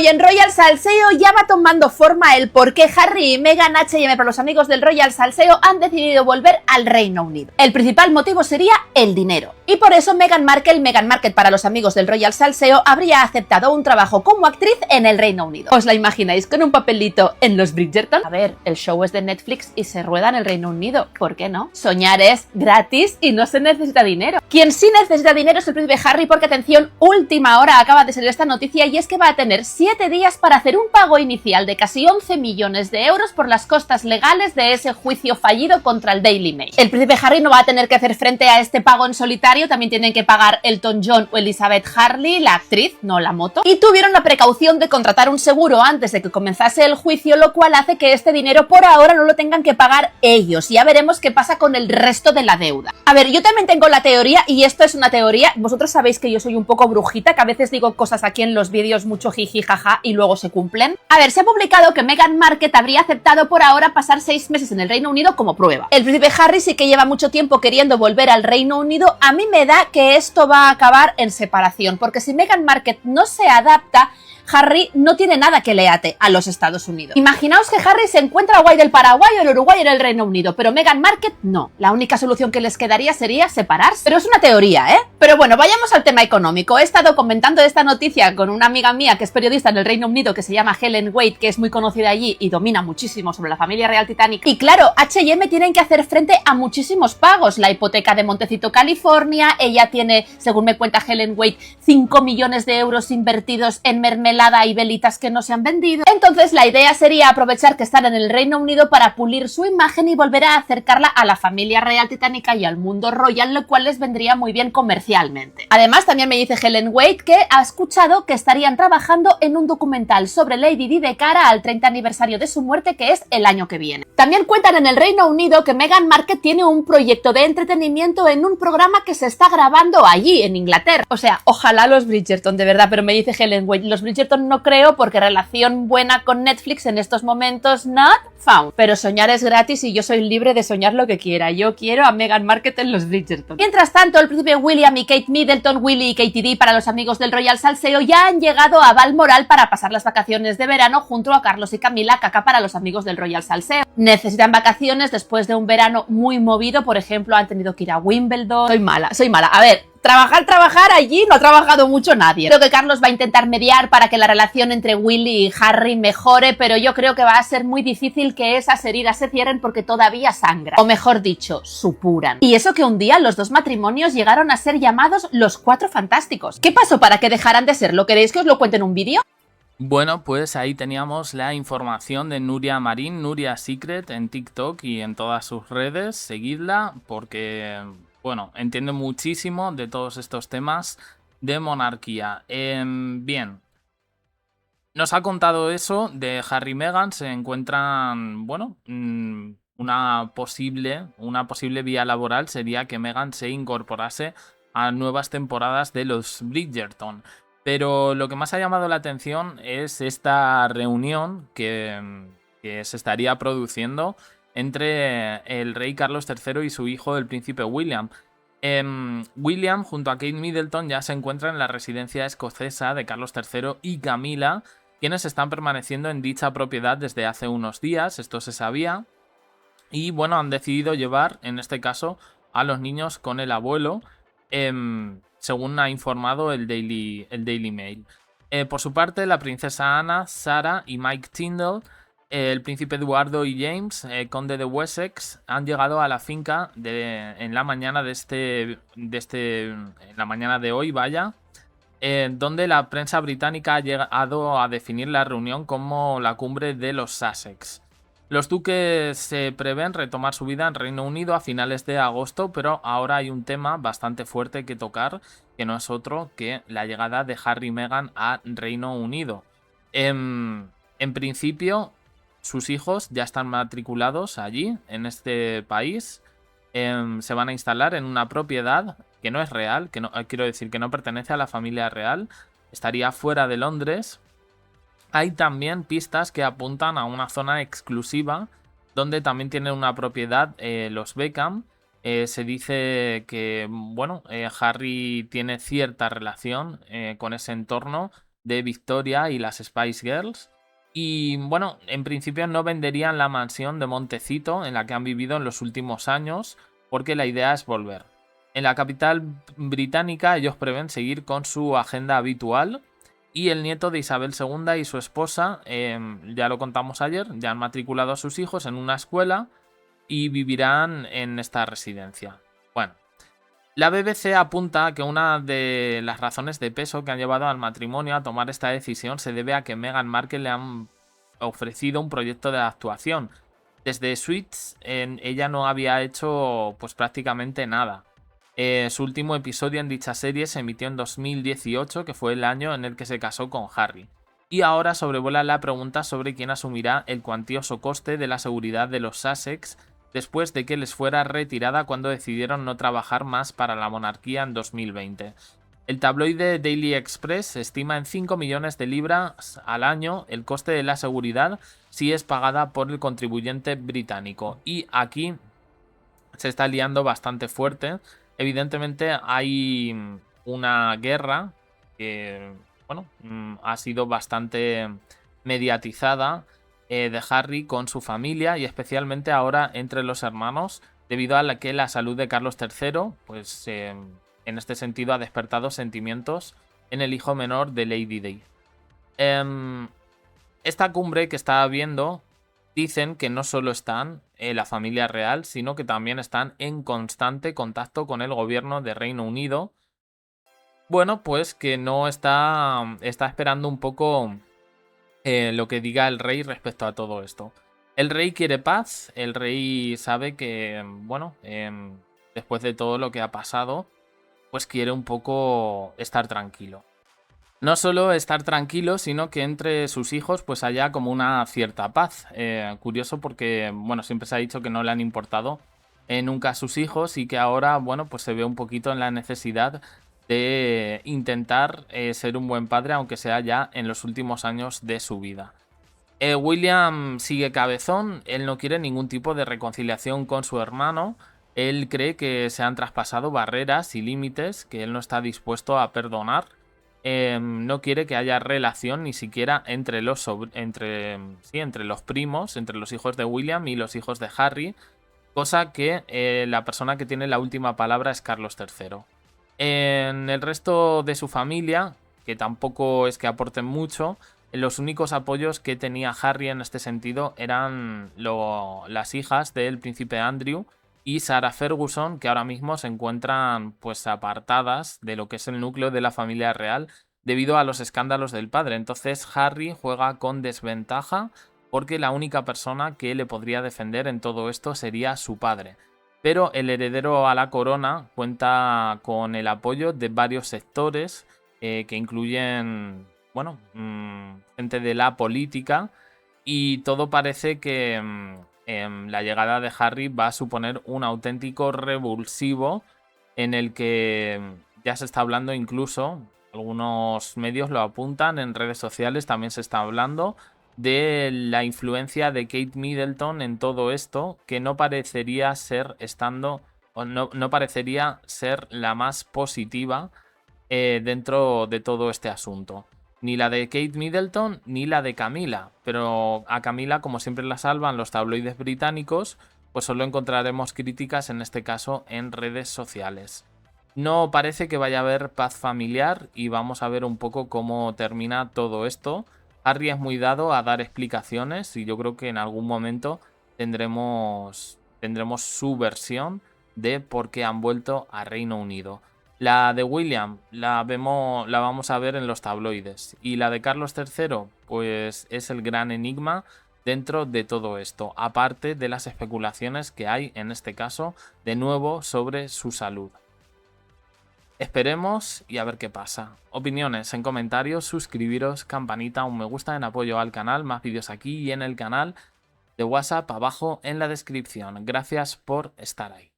y en Royal Salseo ya va tomando forma el por qué Harry y Meghan, H&M para los amigos del Royal Salseo, han decidido volver al Reino Unido. El principal motivo sería el dinero. Y por eso Meghan Markle para los amigos del Royal Salseo, habría aceptado un trabajo como actriz en el Reino Unido. ¿Os la imagináis con un papelito en los Bridgerton? A ver, el show es de Netflix y se rueda en el Reino Unido. ¿Por qué no? Soñar es gratis y no se necesita dinero. Quien sí necesita dinero es el príncipe Harry porque, atención, última hora acaba de salir esta noticia y es que va a tener 7 días para hacer un pago inicial de casi 11 millones de euros por las costas legales de ese juicio fallido contra el Daily Mail. El príncipe Harry no va a tener que hacer frente a este pago en solitario, también tienen que pagar Elton John o Elizabeth Hurley, la actriz, no la moto, y tuvieron la precaución de contratar un seguro antes de que comenzase el juicio, lo cual hace que este dinero por ahora no lo tengan que pagar ellos. Ya veremos qué pasa con el resto de la deuda. A ver, yo también tengo la teoría, y esto es una teoría, vosotros sabéis que yo soy un poco brujita, que a veces digo cosas aquí en los vídeos mucho jiji jaja y luego se cumplen. A ver, se ha publicado que Meghan Markle habría aceptado por ahora pasar 6 meses en el Reino Unido como prueba. El príncipe Harry sí que lleva mucho tiempo queriendo volver al Reino Unido. A mí me da que esto va a acabar en separación, porque si Meghan Markle no se adapta, Harry no tiene nada que le ate a los Estados Unidos. Imaginaos que Harry se encuentra guay del Paraguay o el Uruguay en el Reino Unido, pero Meghan Markle no. La única solución que les quedaría sería separarse. Pero es una teoría, ¿eh? Pero bueno, vayamos al tema económico. He estado comentando esta noticia con una amiga mía que es periodista en el Reino Unido, que se llama Helen Wade, que es muy conocida allí y domina muchísimo sobre la familia real Titanic. Y claro, H&M tienen que hacer frente a muchísimos pagos. La hipoteca de Montecito, California. Ella tiene, según me cuenta Helen Wade, 5 millones de euros invertidos en mermelada y velitas que no se han vendido. Entonces la idea sería aprovechar que están en el Reino Unido para pulir su imagen y volver a acercarla a la familia real titánica y al mundo royal, lo cual les vendría muy bien comercialmente. Además, también me dice Helen Wade que ha escuchado que estarían trabajando en un documental sobre Lady Di de cara al 30 aniversario de su muerte, que es el año que viene. También cuentan en el Reino Unido que Meghan Markle tiene un proyecto de entretenimiento en un programa que se está grabando allí, en Inglaterra. O sea, ojalá los Bridgerton, de verdad, pero me dice Helen Wade, los Bridgerton no creo porque relación buena con Netflix en estos momentos not found. Pero soñar es gratis y yo soy libre de soñar lo que quiera. Yo quiero a Meghan Markle en los Bridgerton. Mientras tanto, el príncipe William y Kate Middleton, Willy y Katie D para los amigos del Royal Salseo, ya han llegado a Balmoral para pasar las vacaciones de verano junto a Carlos y Camila, Caca para los amigos del Royal Salseo. Necesitan vacaciones después de un verano muy movido, por ejemplo, han tenido que ir a Wimbledon. Soy mala. A ver, trabajar, allí no ha trabajado mucho nadie. Creo que Carlos va a intentar mediar para que la relación entre Willy y Harry mejore, pero yo creo que va a ser muy difícil que esas heridas se cierren porque todavía sangran. O mejor dicho, supuran. Y eso que un día los dos matrimonios llegaron a ser llamados los Cuatro Fantásticos. ¿Qué pasó para que dejaran de serlo? ¿Queréis que os lo cuente en un vídeo? Bueno, pues ahí teníamos la información de Nuria Marín, Nuria Secret, en TikTok y en todas sus redes. Seguidla porque, bueno, entiende muchísimo de todos estos temas de monarquía. Bien, nos ha contado eso de Harry y Meghan. Se encuentran, bueno, una posible vía laboral sería que Meghan se incorporase a nuevas temporadas de los Bridgerton. Pero lo que más ha llamado la atención es esta reunión que se estaría produciendo entre el rey Carlos III y su hijo, el príncipe William. William, junto a Kate Middleton, ya se encuentra en la residencia escocesa de Carlos III y Camila, quienes están permaneciendo en dicha propiedad desde hace unos días, esto se sabía. Y bueno, han decidido llevar, en este caso, a los niños con el abuelo, según ha informado el Daily Mail. Por su parte, la princesa Ana, Sarah y Mike Tyndall, el príncipe Eduardo y James, conde de Wessex, han llegado a la finca en la mañana en la mañana de hoy, donde la prensa británica ha llegado a definir la reunión como la cumbre de los Sussex. Los duques se prevén retomar su vida en Reino Unido a finales de agosto, pero ahora hay un tema bastante fuerte que tocar, que no es otro que la llegada de Harry y Meghan a Reino Unido. En principio, sus hijos ya están matriculados allí, en este país. Se van a instalar en una propiedad que no es real, quiero decir que no pertenece a la familia real, estaría fuera de Londres. Hay también pistas que apuntan a una zona exclusiva donde también tienen una propiedad los Beckham. Se dice que, bueno, Harry tiene cierta relación con ese entorno de Victoria y las Spice Girls. Y bueno, en principio no venderían la mansión de Montecito en la que han vivido en los últimos años, porque la idea es volver. En la capital británica ellos prevén seguir con su agenda habitual, y el nieto de Isabel II y su esposa, ya lo contamos ayer, ya han matriculado a sus hijos en una escuela y vivirán en esta residencia. Bueno, la BBC apunta a que una de las razones de peso que han llevado al matrimonio a tomar esta decisión se debe a que Meghan Markle le han ofrecido un proyecto de actuación. Desde Suits ella no había hecho pues prácticamente nada. Su último episodio en dicha serie se emitió en 2018, que fue el año en el que se casó con Harry. Y ahora sobrevuela la pregunta sobre quién asumirá el cuantioso coste de la seguridad de los Sussex después de que les fuera retirada cuando decidieron no trabajar más para la monarquía en 2020. El tabloide Daily Express estima en 5 millones de libras al año el coste de la seguridad si es pagada por el contribuyente británico. Y aquí se está liando bastante fuerte. Evidentemente hay una guerra que, bueno, ha sido bastante mediatizada, de Harry con su familia y especialmente ahora entre los hermanos, debido a que la salud de Carlos III, pues en este sentido ha despertado sentimientos en el hijo menor de Lady Di. Esta cumbre que está habiendo, dicen que no solo están la familia real, sino que también están en constante contacto con el gobierno de Reino Unido. Bueno, pues que no está esperando un poco lo que diga el rey respecto a todo esto. El rey quiere paz, el rey sabe que, bueno, después de todo lo que ha pasado, pues quiere un poco estar tranquilo. No solo estar tranquilo, sino que entre sus hijos pues haya como una cierta paz. Curioso porque, bueno, siempre se ha dicho que no le han importado nunca a sus hijos y que ahora, bueno, pues se ve un poquito en la necesidad de intentar ser un buen padre, aunque sea ya en los últimos años de su vida. William sigue cabezón, él no quiere ningún tipo de reconciliación con su hermano, él cree que se han traspasado barreras y límites que él no está dispuesto a perdonar. No quiere que haya relación ni siquiera entre los primos, entre los hijos de William y los hijos de Harry, cosa que la persona que tiene la última palabra es Carlos III. En el resto de su familia, que tampoco es que aporten mucho, los únicos apoyos que tenía Harry en este sentido eran las hijas del príncipe Andrew y Sarah Ferguson, que ahora mismo se encuentran pues apartadas de lo que es el núcleo de la familia real debido a los escándalos del padre. Entonces Harry juega con desventaja porque la única persona que le podría defender en todo esto sería su padre. Pero el heredero a la corona cuenta con el apoyo de varios sectores que incluyen, bueno, gente de la política, y todo parece que la llegada de Harry va a suponer un auténtico revulsivo en el que ya se está hablando, incluso algunos medios lo apuntan, en redes sociales también se está hablando de la influencia de Kate Middleton en todo esto, que no parecería ser no parecería ser la más positiva dentro de todo este asunto. Ni la de Kate Middleton ni la de Camila, pero a Camila, como siempre la salvan los tabloides británicos, pues solo encontraremos críticas, en este caso en redes sociales. No parece que vaya a haber paz familiar y vamos a ver un poco cómo termina todo esto. Harry es muy dado a dar explicaciones y yo creo que en algún momento tendremos su versión de por qué han vuelto a Reino Unido. La de William la vamos a ver en los tabloides, y la de Carlos III pues es el gran enigma dentro de todo esto, aparte de las especulaciones que hay en este caso de nuevo sobre su salud. Esperemos y a ver qué pasa. Opiniones en comentarios, suscribiros, campanita, un me gusta en apoyo al canal, más vídeos aquí y en el canal de WhatsApp abajo en la descripción. Gracias por estar ahí.